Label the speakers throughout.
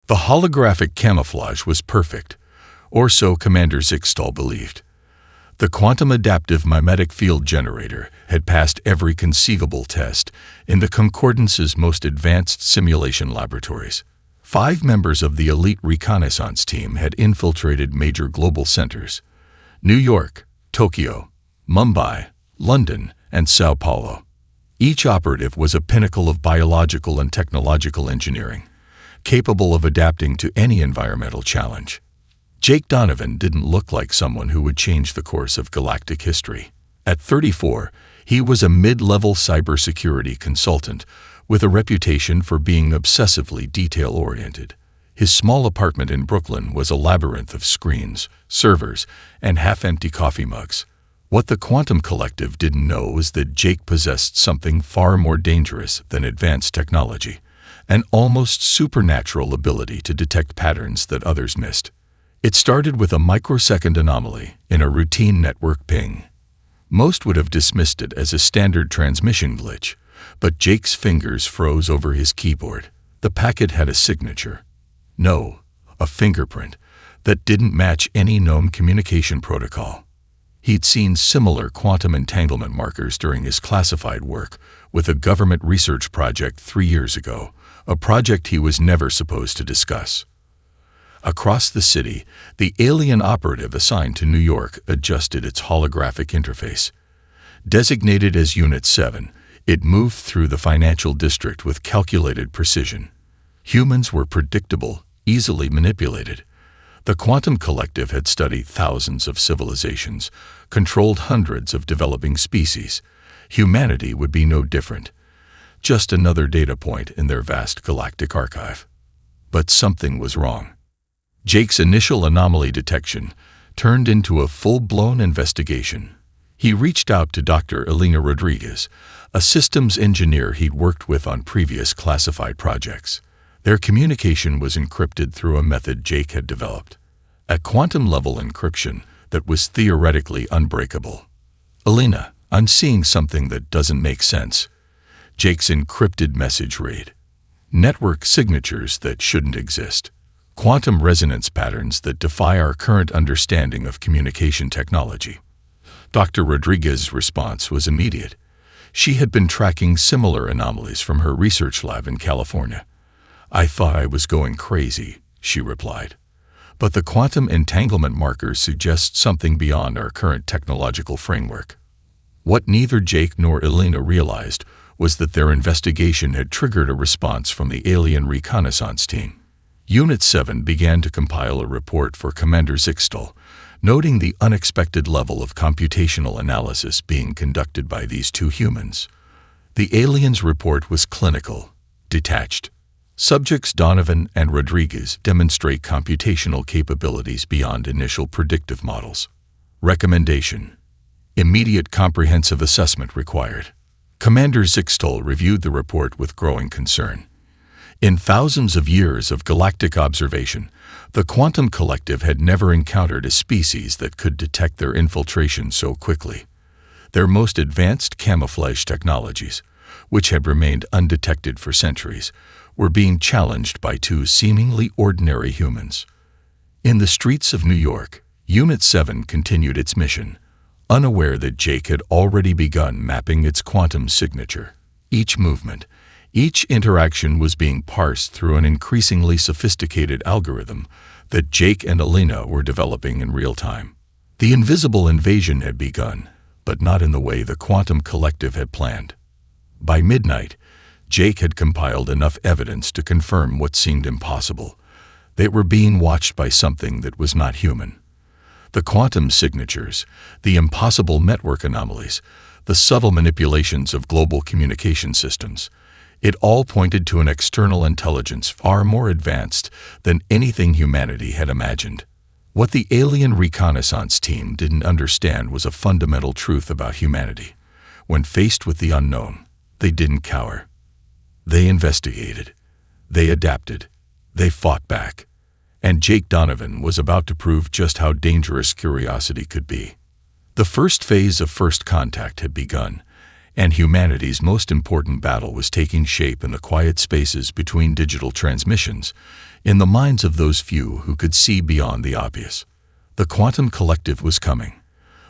Speaker 1: The holographic camouflage was perfect, or so Commander Zixtal believed. The quantum adaptive mimetic field generator had passed every conceivable test in the Concordance's most advanced simulation laboratories. 5 members of the elite reconnaissance team had infiltrated major global centers: New York, Tokyo, Mumbai, London, and Sao Paulo. Each operative was a pinnacle of biological and technological engineering, capable of adapting to any environmental challenge. Jake Donovan didn't look like someone who would change the course of galactic history. At 34, he was a mid-level cybersecurity consultant with a reputation for being obsessively detail-oriented. His small apartment in Brooklyn was a labyrinth of screens, servers, and half-empty coffee mugs. What the Quantum Collective didn't know was that Jake possessed something far more dangerous than advanced technology, an almost supernatural ability to detect patterns that others missed. It started with a microsecond anomaly in a routine network ping. Most would have dismissed it as a standard transmission glitch, but Jake's fingers froze over his keyboard. The packet had a signature. No, a fingerprint that didn't match any known communication protocol. He'd seen similar quantum entanglement markers during his classified work with a government research project 3 years ago, a project he was never supposed to discuss. Across the city, the alien operative assigned to New York adjusted its holographic interface. Designated as Unit 7, it moved through the financial district with calculated precision. Humans were predictable, easily manipulated. The Quantum Collective had studied thousands of civilizations, controlled hundreds of developing species. Humanity would be no different. Just another data point in their vast galactic archive. But something was wrong. Jake's initial anomaly detection turned into a full-blown investigation. He reached out to Dr. Elena Rodriguez, a systems engineer he'd worked with on previous classified projects. Their communication was encrypted through a method Jake had developed, a quantum-level encryption that was theoretically unbreakable. "Elena, I'm seeing something that doesn't make sense." Jake's encrypted message read. "Network signatures that shouldn't exist. Quantum resonance patterns that defy our current understanding of communication technology." Dr. Rodriguez's response was immediate. She had been tracking similar anomalies from her research lab in California. "I thought I was going crazy," she replied. "But the quantum entanglement markers suggest something beyond our current technological framework." What neither Jake nor Elena realized was that their investigation had triggered a response from the alien reconnaissance team. Unit 7 began to compile a report for Commander Zixtal, noting the unexpected level of computational analysis being conducted by these 2 humans. The aliens' report was clinical, detached. Subjects Donovan and Rodriguez demonstrate computational capabilities beyond initial predictive models. Recommendation: immediate comprehensive assessment required. Commander Zixtal reviewed the report with growing concern. In thousands of years of galactic observation, the Quantum Collective had never encountered a species that could detect their infiltration so quickly. Their most advanced camouflage technologies, which had remained undetected for centuries, were being challenged by 2 seemingly ordinary humans. In the streets of New York, Unit 7 continued its mission, unaware that Jake had already begun mapping its quantum signature. Each movement, each interaction was being parsed through an increasingly sophisticated algorithm that Jake and Elena were developing in real time. The invisible invasion had begun, but not in the way the Quantum Collective had planned. By midnight, Jake had compiled enough evidence to confirm what seemed impossible. They were being watched by something that was not human. The quantum signatures, the impossible network anomalies, the subtle manipulations of global communication systems, it all pointed to an external intelligence far more advanced than anything humanity had imagined. What the alien reconnaissance team didn't understand was a fundamental truth about humanity. When faced with the unknown, they didn't cower. They investigated. They adapted. They fought back. And Jake Donovan was about to prove just how dangerous curiosity could be. The first phase of First Contact had begun, and humanity's most important battle was taking shape in the quiet spaces between digital transmissions, in the minds of those few who could see beyond the obvious. The quantum collective was coming,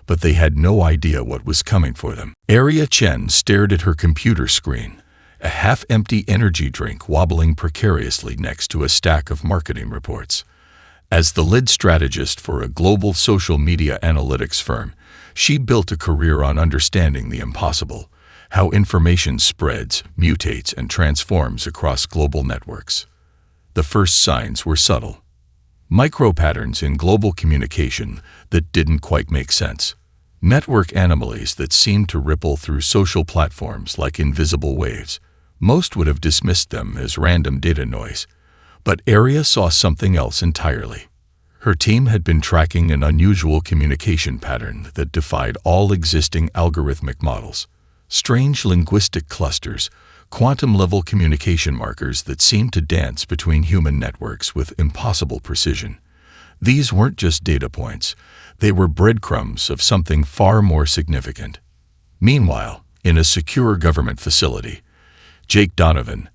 Speaker 1: but they had no idea what was coming for them. Arya Chen stared at her computer screen, a half-empty energy drink wobbling precariously next to a stack of marketing reports. As the lead strategist for a global social media analytics firm, she built a career on understanding the impossible, how information spreads, mutates, and transforms across global networks. The first signs were subtle. Micro-patterns in global communication that didn't quite make sense. Network anomalies that seemed to ripple through social platforms like invisible waves. Most would have dismissed them as random data noise. But Arya saw something else entirely. Her team had been tracking an unusual communication pattern that defied all existing algorithmic models. Strange linguistic clusters, quantum-level communication markers that seemed to dance between human networks with impossible precision. These weren't just data points. They were breadcrumbs of something far more significant. Meanwhile, in a secure government facility, Jake Donovan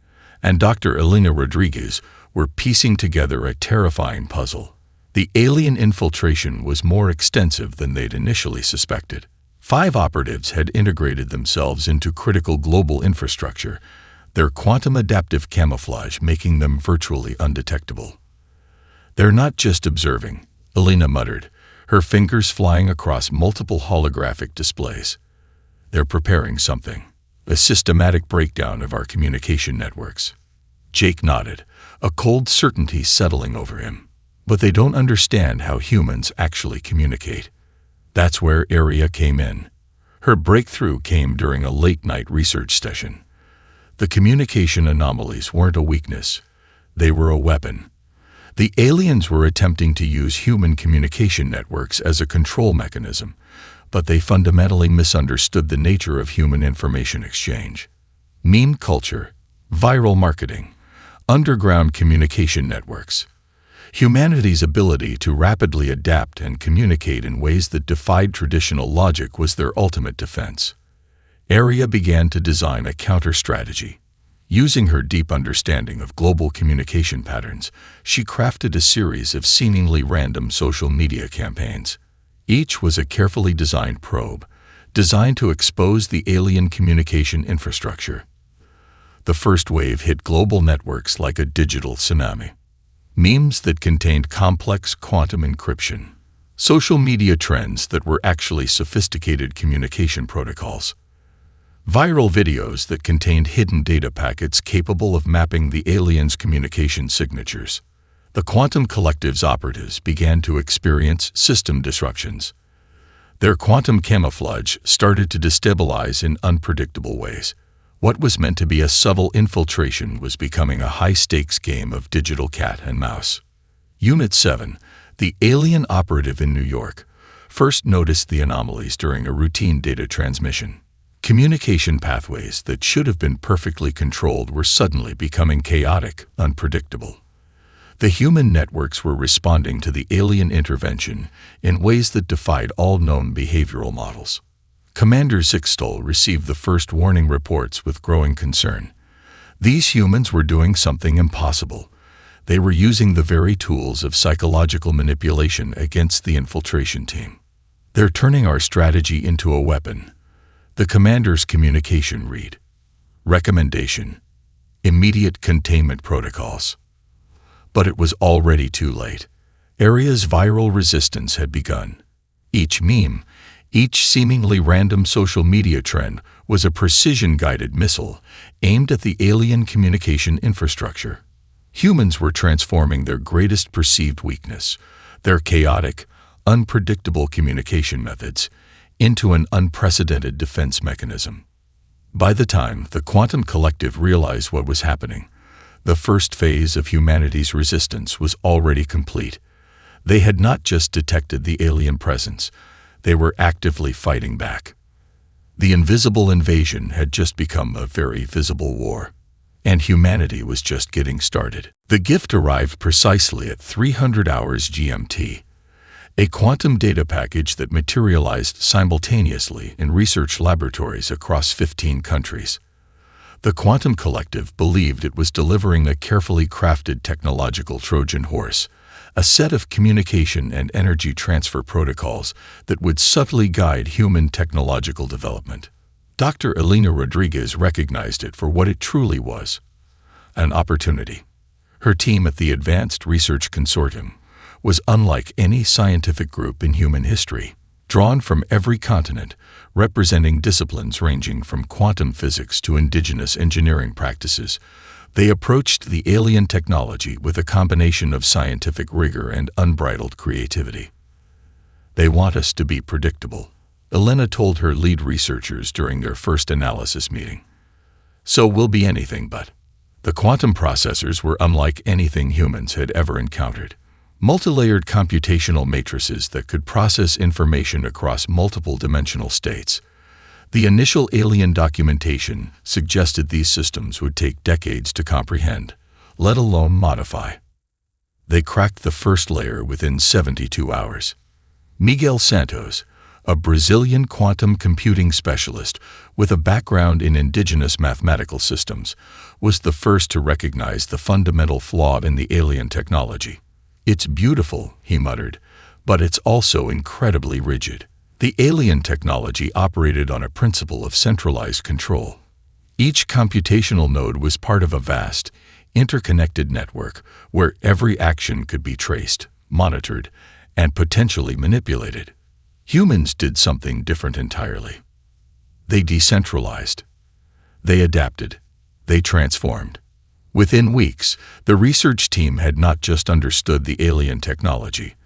Speaker 1: and Dr. Elena Rodriguez were piecing together a terrifying puzzle. The alien infiltration was more extensive than they'd initially suspected. 5 operatives had integrated themselves into critical global infrastructure, their quantum adaptive camouflage making them virtually undetectable. "They're not just observing," Elena muttered, her fingers flying across multiple holographic displays. "They're preparing something, a systematic breakdown of our communication networks." Jake nodded, a cold certainty settling over him. "But they don't understand how humans actually communicate." That's where Arya came in. Her breakthrough came during a late-night research session. The communication anomalies weren't a weakness. They were a weapon. The aliens were attempting to use human communication networks as a control mechanism, but they fundamentally misunderstood the nature of human information exchange. Meme culture, viral marketing, underground communication networks. Humanity's ability to rapidly adapt and communicate in ways that defied traditional logic was their ultimate defense. Arya began to design a counter-strategy. Using her deep understanding of global communication patterns, she crafted a series of seemingly random social media campaigns. Each was a carefully designed probe, designed to expose the alien communication infrastructure. The first wave hit global networks like a digital tsunami. Memes that contained complex quantum encryption. Social media trends that were actually sophisticated communication protocols. Viral videos that contained hidden data packets capable of mapping the aliens' communication signatures. The quantum collective's operatives began to experience system disruptions. Their quantum camouflage started to destabilize in unpredictable ways. What was meant to be a subtle infiltration was becoming a high-stakes game of digital cat and mouse. Unit 7, the alien operative in New York, first noticed the anomalies during a routine data transmission. Communication pathways that should have been perfectly controlled were suddenly becoming chaotic, unpredictable. The human networks were responding to the alien intervention in ways that defied all known behavioral models. Commander Zixtol received the first warning reports with growing concern. These humans were doing something impossible. They were using the very tools of psychological manipulation against the infiltration team. "They're turning our strategy into a weapon." The commander's communication read. Recommendation: immediate containment protocols. But it was already too late. Arya's viral resistance had begun. Each meme, each seemingly random social media trend was a precision-guided missile aimed at the alien communication infrastructure. Humans were transforming their greatest perceived weakness, their chaotic, unpredictable communication methods, into an unprecedented defense mechanism. By the time the quantum collective realized what was happening, the first phase of humanity's resistance was already complete. They had not just detected the alien presence, they were actively fighting back. The invisible invasion had just become a very visible war, and humanity was just getting started. The gift arrived precisely at 300 hours GMT. a quantum data package that materialized simultaneously in research laboratories across 15 countries. The Quantum Collective believed it was delivering a carefully crafted technological Trojan horse, a set of communication and energy transfer protocols that would subtly guide human technological development. Dr. Elena Rodriguez recognized it for what it truly was: an opportunity. Her team at the Advanced Research Consortium was unlike any scientific group in human history, drawn from every continent, representing disciplines ranging from quantum physics to indigenous engineering practices. They approached the alien technology with a combination of scientific rigor and unbridled creativity. "They want us to be predictable," Elena told her lead researchers during their first analysis meeting. "So we'll be anything but." The quantum processors were unlike anything humans had ever encountered. Multilayered computational matrices that could process information across multiple dimensional states. The initial alien documentation suggested these systems would take decades to comprehend, let alone modify. They cracked the first layer within 72 hours. Miguel Santos, a Brazilian quantum computing specialist with a background in indigenous mathematical systems, was the first to recognize the fundamental flaw in the alien technology. "It's beautiful," he muttered, "but it's also incredibly rigid." The alien technology operated on a principle of centralized control. Each computational node was part of a vast, interconnected network where every action could be traced, monitored, and potentially manipulated. Humans did something different entirely. They decentralized. They adapted. They transformed. Within weeks, the research team had not just understood the alien technology,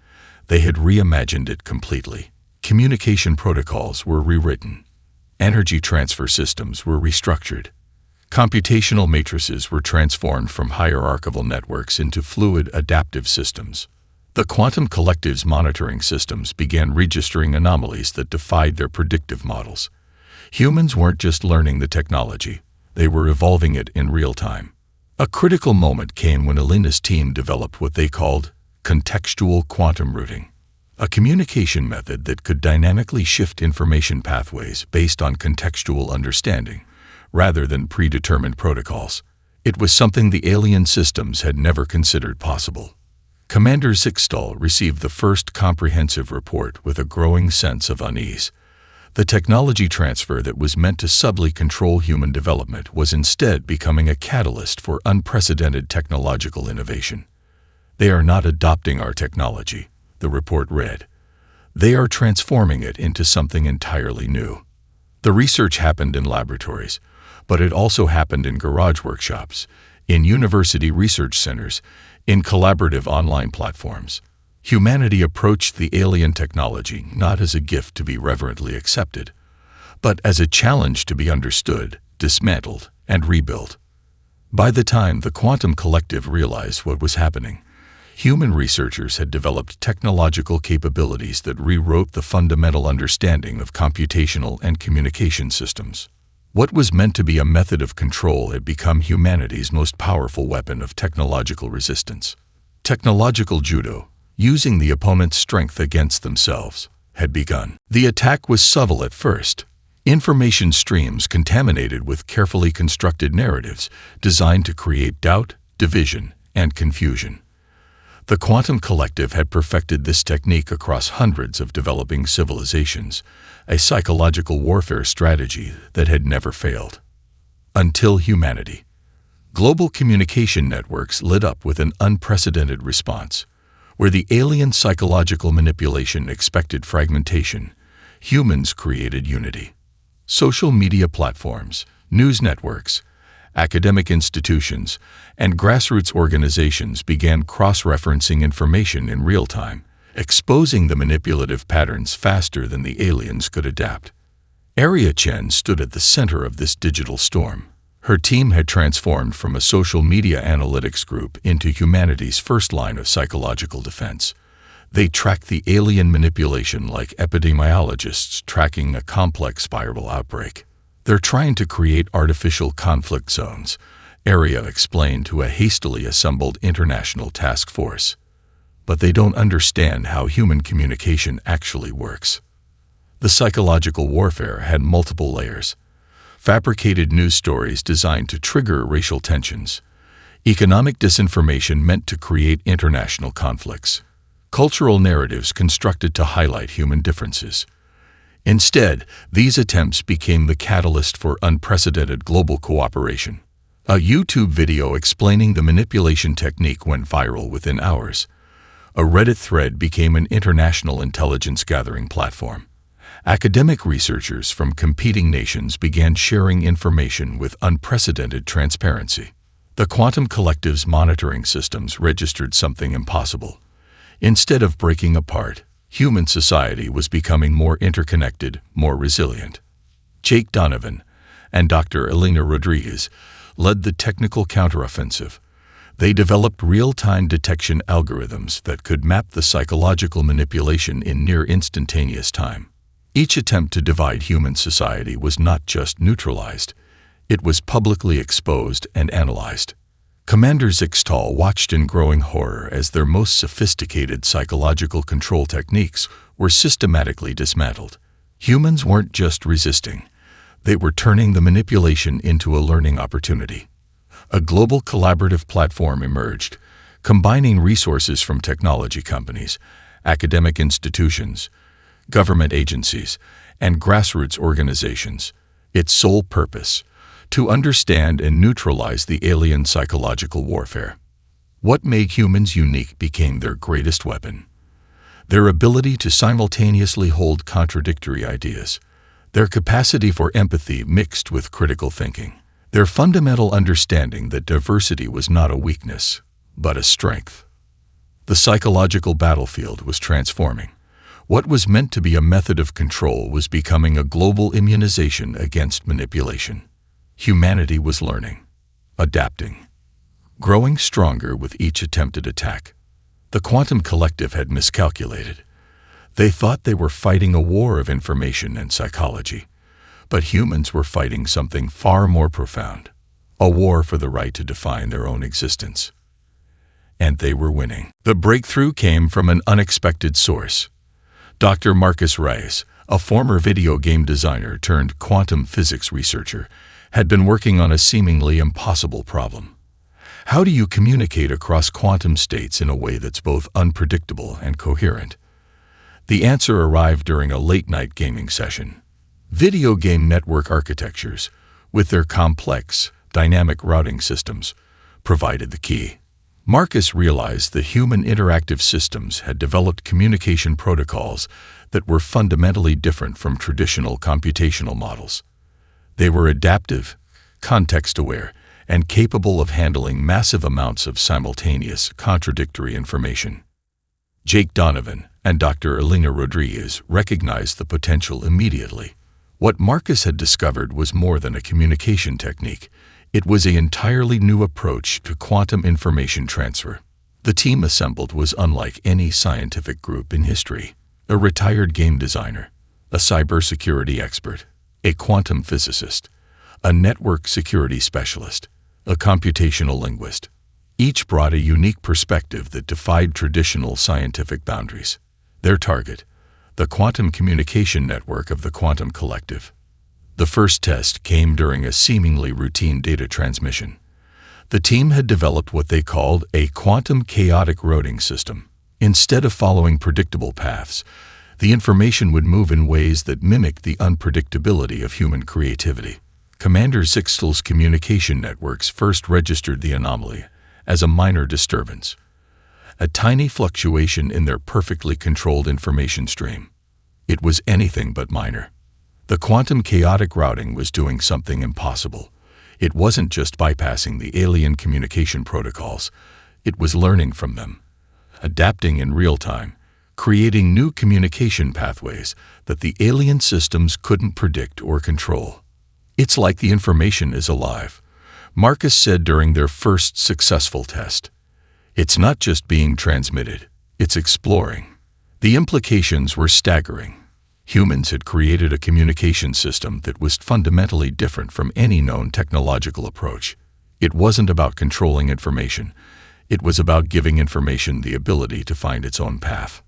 Speaker 1: they had reimagined it completely. Communication protocols were rewritten. Energy transfer systems were restructured. Computational matrices were transformed from hierarchical networks into fluid, adaptive systems. The Quantum Collective's monitoring systems began registering anomalies that defied their predictive models. Humans weren't just learning the technology, they were evolving it in real time. A critical moment came when Elena's team developed what they called contextual quantum routing, a communication method that could dynamically shift information pathways based on contextual understanding, rather than predetermined protocols. It was something the alien systems had never considered possible. Commander Zixtal received the first comprehensive report with a growing sense of unease. The technology transfer that was meant to subtly control human development was instead becoming a catalyst for unprecedented technological innovation. "They are not adopting our technology," the report read. "They are transforming it into something entirely new." The research happened in laboratories, but it also happened in garage workshops, in university research centers, in collaborative online platforms. Humanity approached the alien technology not as a gift to be reverently accepted, but as a challenge to be understood, dismantled, and rebuilt. By the time the Quantum Collective realized what was happening, human researchers had developed technological capabilities that rewrote the fundamental understanding of computational and communication systems. What was meant to be a method of control had become humanity's most powerful weapon of technological resistance. Technological judo, using the opponent's strength against themselves, had begun. The attack was subtle at first. Information streams contaminated with carefully constructed narratives designed to create doubt, division, and confusion. The Quantum Collective had perfected this technique across hundreds of developing civilizations, a psychological warfare strategy that had never failed. Until humanity. Global communication networks lit up with an unprecedented response. Where the alien psychological manipulation expected fragmentation, humans created unity. Social media platforms, news networks, academic institutions, and grassroots organizations began cross-referencing information in real time, exposing the manipulative patterns faster than the aliens could adapt. Aria Chen stood at the center of this digital storm. Her team had transformed from a social media analytics group into humanity's first line of psychological defense. They tracked the alien manipulation like epidemiologists tracking a complex viral outbreak. "They're trying to create artificial conflict zones," Aria explained to a hastily assembled international task force. but they don't understand how human communication actually works. The psychological warfare had multiple layers. Fabricated news stories designed to trigger racial tensions. Economic disinformation meant to create international conflicts. Cultural narratives constructed to highlight human differences. Instead, these attempts became the catalyst for unprecedented global cooperation. A YouTube video explaining the manipulation technique went viral within hours. A Reddit thread became an international intelligence gathering platform. Academic researchers from competing nations began sharing information with unprecedented transparency. The quantum collective's monitoring systems registered something impossible. Instead of breaking apart, human society was becoming more interconnected, more resilient. Jake Donovan and Dr. Elena Rodriguez led the technical counteroffensive. They developed real-time detection algorithms that could map the psychological manipulation in near instantaneous time. Each attempt to divide human society was not just neutralized, it was publicly exposed and analyzed. Commander Zixtal watched in growing horror as their most sophisticated psychological control techniques were systematically dismantled. Humans weren't just resisting, they were turning the manipulation into a learning opportunity. A global collaborative platform emerged, combining resources from technology companies, academic institutions, government agencies, and grassroots organizations. Its sole purpose: to understand and neutralize the alien psychological warfare. What made humans unique became their greatest weapon. Their ability to simultaneously hold contradictory ideas, their capacity for empathy mixed with critical thinking, their fundamental understanding that diversity was not a weakness, but a strength. The psychological battlefield was transforming. What was meant to be a method of control was becoming a global immunization against manipulation. Humanity was learning, adapting, growing stronger with each attempted attack. The quantum collective had miscalculated. They thought they were fighting a war of information and psychology, but humans were fighting something far more profound, a war for the right to define their own existence. And they were winning. The breakthrough came from an unexpected source. Dr. Marcus Reyes, a former video game designer turned quantum physics researcher, had been working on a seemingly impossible problem. How do you communicate across quantum states in a way that's both unpredictable and coherent? The answer arrived during a late-night gaming session. Video game network architectures, with their complex, dynamic routing systems, provided the key. Marcus realized that human interactive systems had developed communication protocols that were fundamentally different from traditional computational models. They were adaptive, context-aware, and capable of handling massive amounts of simultaneous, contradictory information. Jake Donovan and Dr. Elena Rodriguez recognized the potential immediately. What Marcus had discovered was more than a communication technique. It was an entirely new approach to quantum information transfer. The team assembled was unlike any scientific group in history. A retired game designer, a cybersecurity expert, a quantum physicist, a network security specialist, a computational linguist. Each brought a unique perspective that defied traditional scientific boundaries. Their target: the quantum communication network of the quantum collective. The first test came during a seemingly routine data transmission. The team had developed what they called a quantum chaotic routing system. Instead of following predictable paths, the information would move in ways that mimicked the unpredictability of human creativity. Commander Zixtal's communication networks first registered the anomaly as a minor disturbance, a tiny fluctuation in their perfectly controlled information stream. It was anything but minor. The quantum chaotic routing was doing something impossible. It wasn't just bypassing the alien communication protocols, it was learning from them, adapting in real time, creating new communication pathways that the alien systems couldn't predict or control. It's like the information is alive, Marcus said during their first successful test. It's not just being transmitted, it's exploring. The implications were staggering. Humans had created a communication system that was fundamentally different from any known technological approach. It wasn't about controlling information. It was about giving information the ability to find its own path.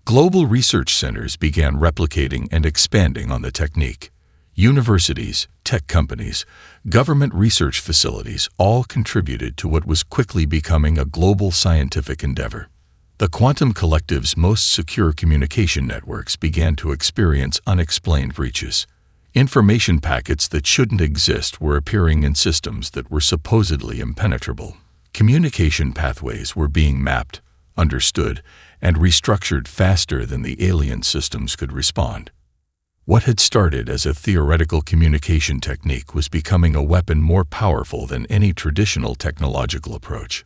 Speaker 1: Global research centers began replicating and expanding on the technique. Universities, tech companies, government research facilities all contributed to what was quickly becoming a global scientific endeavor. The quantum collective's most secure communication networks began to experience unexplained breaches. Information packets that shouldn't exist were appearing in systems that were supposedly impenetrable. Communication pathways were being mapped, understood, and restructured faster than the alien systems could respond. What had started as a theoretical communication technique was becoming a weapon more powerful than any traditional technological approach.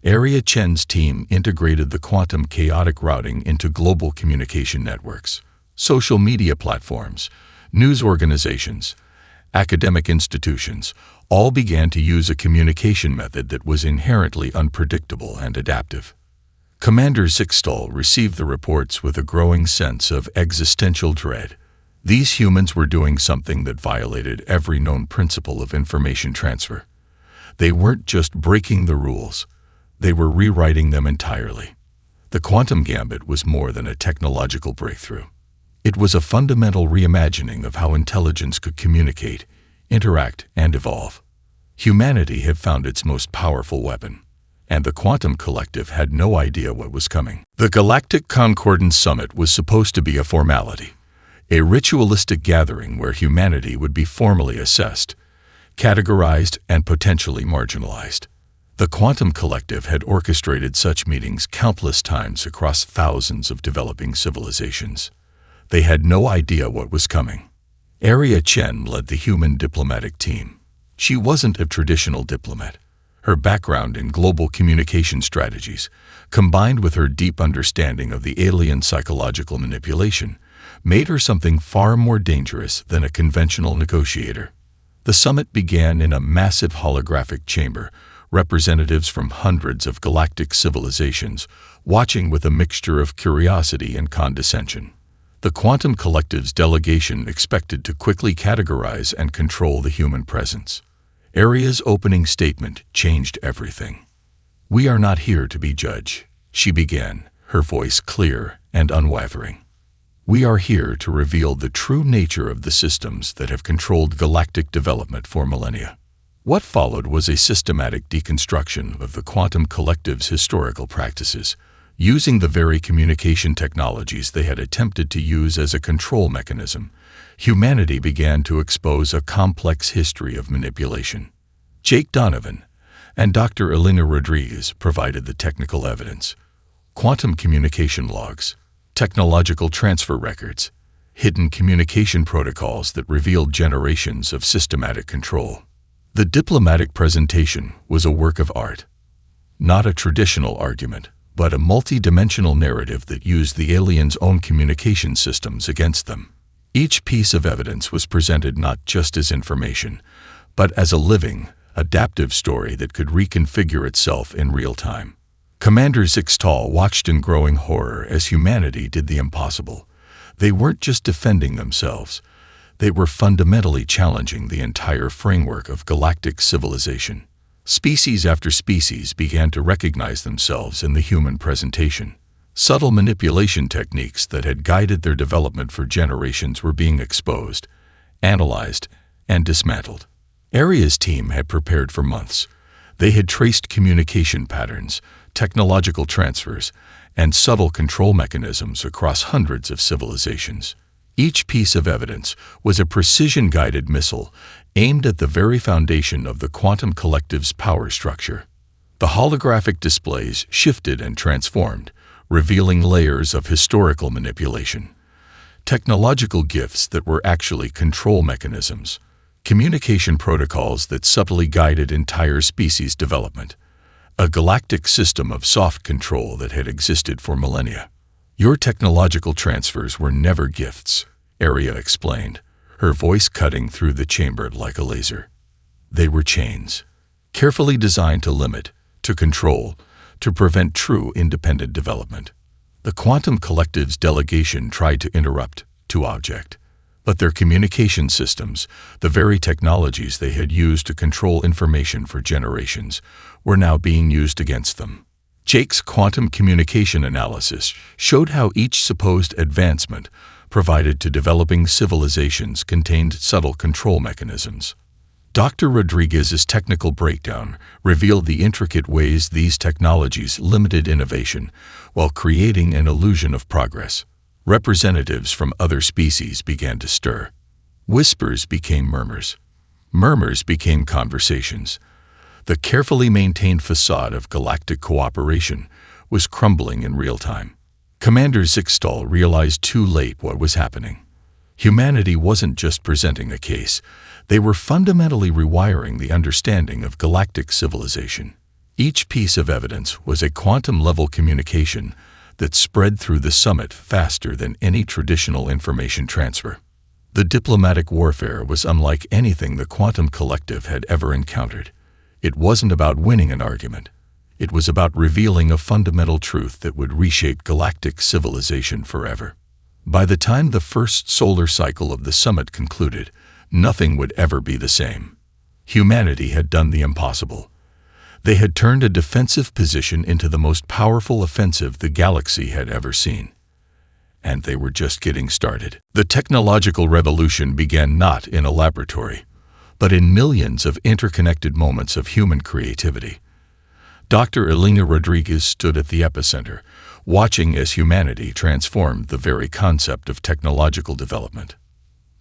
Speaker 1: Area Chen's team integrated the quantum chaotic routing into global communication networks, social media platforms, news organizations, academic institutions, all began to use a communication method that was inherently unpredictable and adaptive. Commander Zixtal received the reports with a growing sense of existential dread. These humans were doing something that violated every known principle of information transfer. They weren't just breaking the rules, they were rewriting them entirely. The quantum gambit was more than a technological breakthrough. It was a fundamental reimagining of how intelligence could communicate, interact, and evolve. Humanity had found its most powerful weapon, and the quantum collective had no idea what was coming. The Galactic Concordance Summit was supposed to be a formality, a ritualistic gathering where humanity would be formally assessed, categorized, and potentially marginalized. The quantum collective had orchestrated such meetings countless times across thousands of developing civilizations. They had no idea what was coming. Area Chen led the human diplomatic team. She wasn't a traditional diplomat. Her background in global communication strategies, combined with her deep understanding of the alien psychological manipulation, made her something far more dangerous than a conventional negotiator. The summit began in a massive holographic chamber, representatives from hundreds of galactic civilizations watching with a mixture of curiosity and condescension. The quantum collective's delegation expected to quickly categorize and control the human presence. Aria's opening statement changed everything. "We are not here to be judged," she began, her voice clear and unwavering. "We are here to reveal the true nature of the systems that have controlled galactic development for millennia." What followed was a systematic deconstruction of the quantum collective's historical practices, using the very communication technologies they had attempted to use as a control mechanism. Humanity began to expose a complex history of manipulation. Jake Donovan and Dr. Elena Rodriguez provided the technical evidence: quantum communication logs, technological transfer records, hidden communication protocols that revealed generations of systematic control. The diplomatic presentation was a work of art, not a traditional argument, but a multi-dimensional narrative that used the aliens' own communication systems against them. Each piece of evidence was presented not just as information, but as a living, adaptive story that could reconfigure itself in real time. Commander Zixtal watched in growing horror as humanity did the impossible. They weren't just defending themselves. They were fundamentally challenging the entire framework of galactic civilization. Species after species began to recognize themselves in the human presentation. Subtle manipulation techniques that had guided their development for generations were being exposed, analyzed, and dismantled. Aria's team had prepared for months. They had traced communication patterns, technological transfers, and subtle control mechanisms across hundreds of civilizations. Each piece of evidence was a precision-guided missile aimed at the very foundation of the quantum collective's power structure. The holographic displays shifted and transformed, revealing layers of historical manipulation, technological gifts that were actually control mechanisms, communication protocols that subtly guided entire species development, a galactic system of soft control that had existed for millennia. "Your technological transfers were never gifts," Aria explained, her voice cutting through the chamber like a laser. "They were chains, carefully designed to limit, to control, to prevent true independent development." The quantum collective's delegation tried to interrupt, to object, but their communication systems, the very technologies they had used to control information for generations, were now being used against them. Jake's quantum communication analysis showed how each supposed advancement provided to developing civilizations contained subtle control mechanisms. Dr. Rodriguez's technical breakdown revealed the intricate ways these technologies limited innovation while creating an illusion of progress. Representatives from other species began to stir. Whispers became murmurs. Murmurs became conversations. The carefully maintained facade of galactic cooperation was crumbling in real time. Commander Zixtal realized too late what was happening. Humanity wasn't just presenting a case. They were fundamentally rewiring the understanding of galactic civilization. Each piece of evidence was a quantum-level communication that spread through the summit faster than any traditional information transfer. The diplomatic warfare was unlike anything the quantum collective had ever encountered. It wasn't about winning an argument. It was about revealing a fundamental truth that would reshape galactic civilization forever. By the time the first solar cycle of the summit concluded, nothing would ever be the same. Humanity had done the impossible. They had turned a defensive position into the most powerful offensive the galaxy had ever seen. And they were just getting started. The technological revolution began not in a laboratory, but in millions of interconnected moments of human creativity. Dr. Elena Rodriguez stood at the epicenter, watching as humanity transformed the very concept of technological development.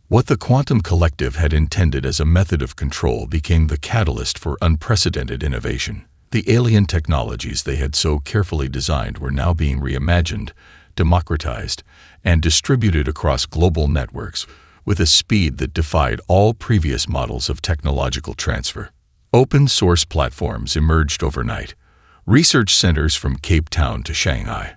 Speaker 1: What the quantum collective had intended as a method of control became the catalyst for unprecedented innovation. The alien technologies they had so carefully designed were now being reimagined, democratized, and distributed across global networks with a speed that defied all previous models of technological transfer. Open-source platforms emerged overnight. Research centers from Cape Town to Shanghai,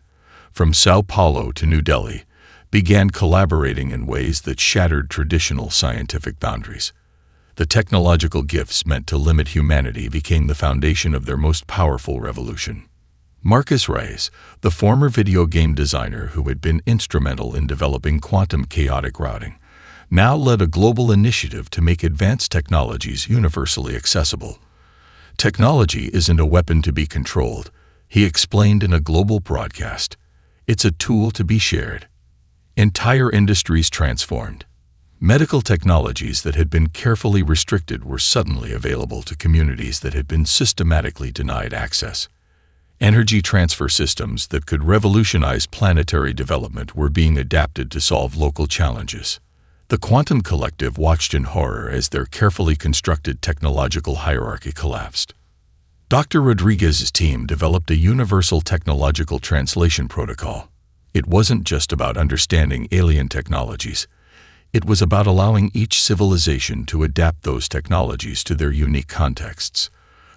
Speaker 1: from Sao Paulo to New Delhi, began collaborating in ways that shattered traditional scientific boundaries. The technological gifts meant to limit humanity became the foundation of their most powerful revolution. Marcus Reyes, the former video game designer who had been instrumental in developing quantum chaotic routing, now led a global initiative to make advanced technologies universally accessible. Technology isn't a weapon to be controlled, he explained in a global broadcast. It's a tool to be shared. Entire industries transformed. Medical technologies that had been carefully restricted were suddenly available to communities that had been systematically denied access. Energy transfer systems that could revolutionize planetary development were being adapted to solve local challenges. The quantum collective watched in horror as their carefully constructed technological hierarchy collapsed. Dr. Rodriguez's team developed a universal technological translation protocol. It wasn't just about understanding alien technologies. It was about allowing each civilization to adapt those technologies to their unique contexts.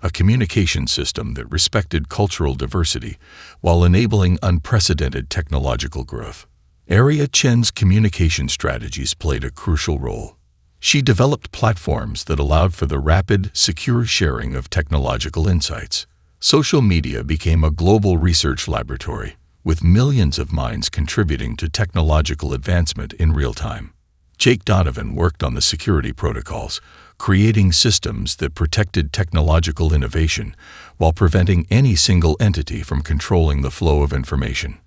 Speaker 1: A communication system that respected cultural diversity while enabling unprecedented technological growth. Aria Chen's communication strategies played a crucial role. She developed platforms that allowed for the rapid, secure sharing of technological insights. Social media became a global research laboratory, with millions of minds contributing to technological advancement in real time. Jake Donovan worked on the security protocols, creating systems that protected technological innovation while preventing any single entity from controlling the flow of information.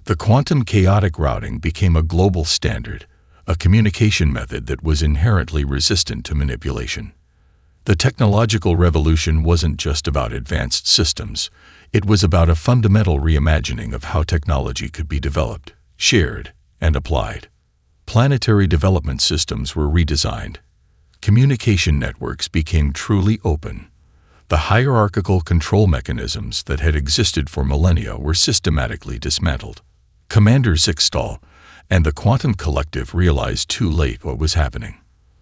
Speaker 1: The quantum chaotic routing became a global standard, a communication method that was inherently resistant to manipulation. The technological revolution wasn't just about advanced systems. It was about a fundamental reimagining of how technology could be developed, shared, and applied. Planetary development systems were redesigned. Communication networks became truly open. The hierarchical control mechanisms that had existed for millennia were systematically dismantled. Commander Zixtal and the quantum collective realized too late what was happening.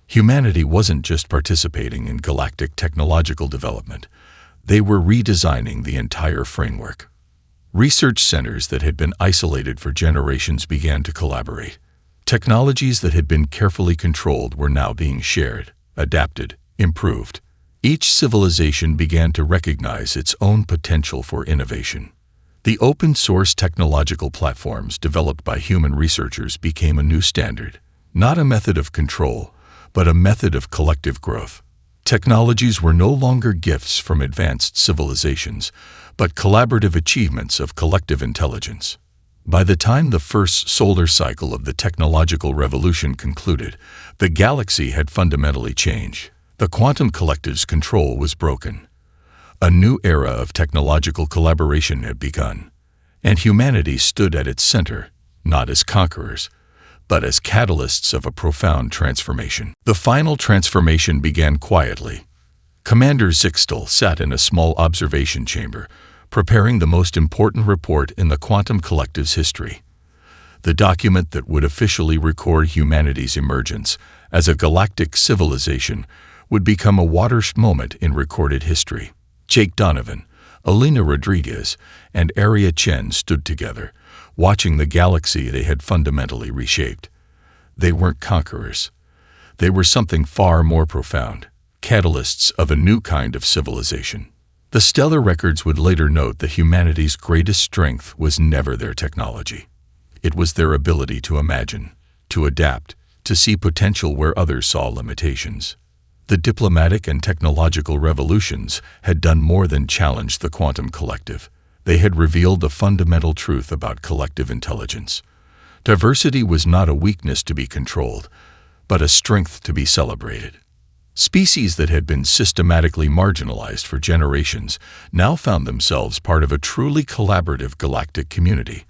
Speaker 1: Humanity wasn't just participating in galactic technological development. They were redesigning the entire framework. Research centers that had been isolated for generations began to collaborate. Technologies that had been carefully controlled were now being shared, adapted, improved. Each civilization began to recognize its own potential for innovation. The open-source technological platforms developed by human researchers became a new standard, not a method of control, but a method of collective growth. Technologies were no longer gifts from advanced civilizations, but collaborative achievements of collective intelligence. By the time the first solar cycle of the technological revolution concluded, the galaxy had fundamentally changed. The quantum collective's control was broken. A new era of technological collaboration had begun, and humanity stood at its center, not as conquerors, but as catalysts of a profound transformation. The final transformation began quietly. Commander Zixtal sat in a small observation chamber, preparing the most important report in the quantum collective's history. The document that would officially record humanity's emergence as a galactic civilization would become a watershed moment in recorded history. Jake Donovan, Alina Rodriguez, and Aria Chen stood together, watching the galaxy they had fundamentally reshaped. They weren't conquerors. They were something far more profound, catalysts of a new kind of civilization. The stellar records would later note that humanity's greatest strength was never their technology. It was their ability to imagine, to adapt, to see potential where others saw limitations. The diplomatic and technological revolutions had done more than challenge the quantum collective. They had revealed a fundamental truth about collective intelligence. Diversity was not a weakness to be controlled, but a strength to be celebrated. Species that had been systematically marginalized for generations now found themselves part of a truly collaborative galactic community.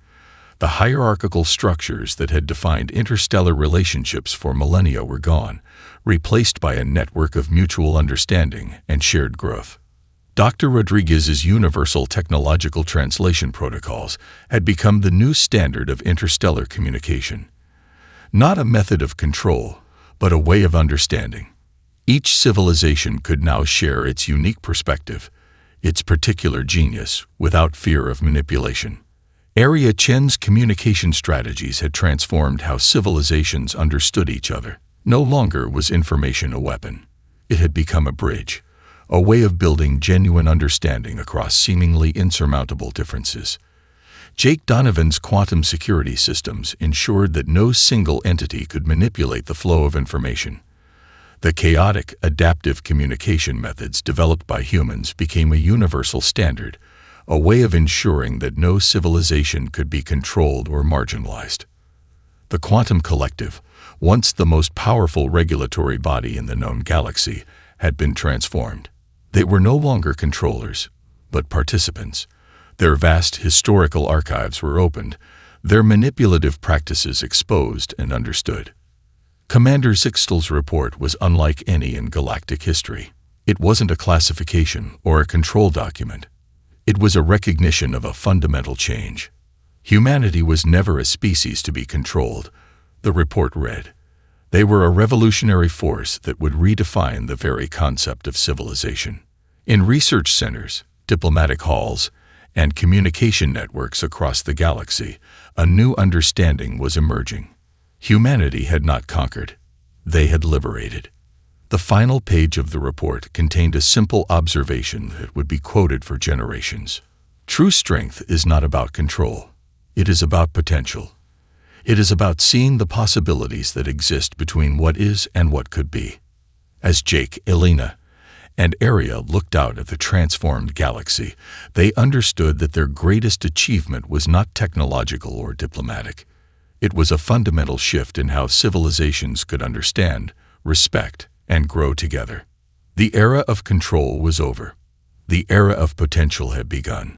Speaker 1: The hierarchical structures that had defined interstellar relationships for millennia were gone, replaced by a network of mutual understanding and shared growth. Dr. Rodriguez's universal technological translation protocols had become the new standard of interstellar communication. Not a method of control, but a way of understanding. Each civilization could now share its unique perspective, its particular genius, without fear of manipulation. Aria Chen's communication strategies had transformed how civilizations understood each other. No longer was information a weapon. It had become a bridge, a way of building genuine understanding across seemingly insurmountable differences. Jake Donovan's quantum security systems ensured that no single entity could manipulate the flow of information. The chaotic, adaptive communication methods developed by humans became a universal standard, a way of ensuring that no civilization could be controlled or marginalized. The quantum collective, once the most powerful regulatory body in the known galaxy, had been transformed. They were no longer controllers, but participants. Their vast historical archives were opened, their manipulative practices exposed and understood. Commander Zixtal's report was unlike any in galactic history. It wasn't a classification or a control document. It was a recognition of a fundamental change. Humanity was never a species to be controlled, the report read. They were a revolutionary force that would redefine the very concept of civilization. In research centers, diplomatic halls, and communication networks across the galaxy, a new understanding was emerging. Humanity had not conquered. They had liberated. The final page of the report contained a simple observation that would be quoted for generations. True strength is not about control. It is about potential. It is about seeing the possibilities that exist between what is and what could be. As Jake, Elena, and Aria looked out at the transformed galaxy, they understood that their greatest achievement was not technological or diplomatic. It was a fundamental shift in how civilizations could understand, respect, and grow together. The era of control was over. The era of potential had begun.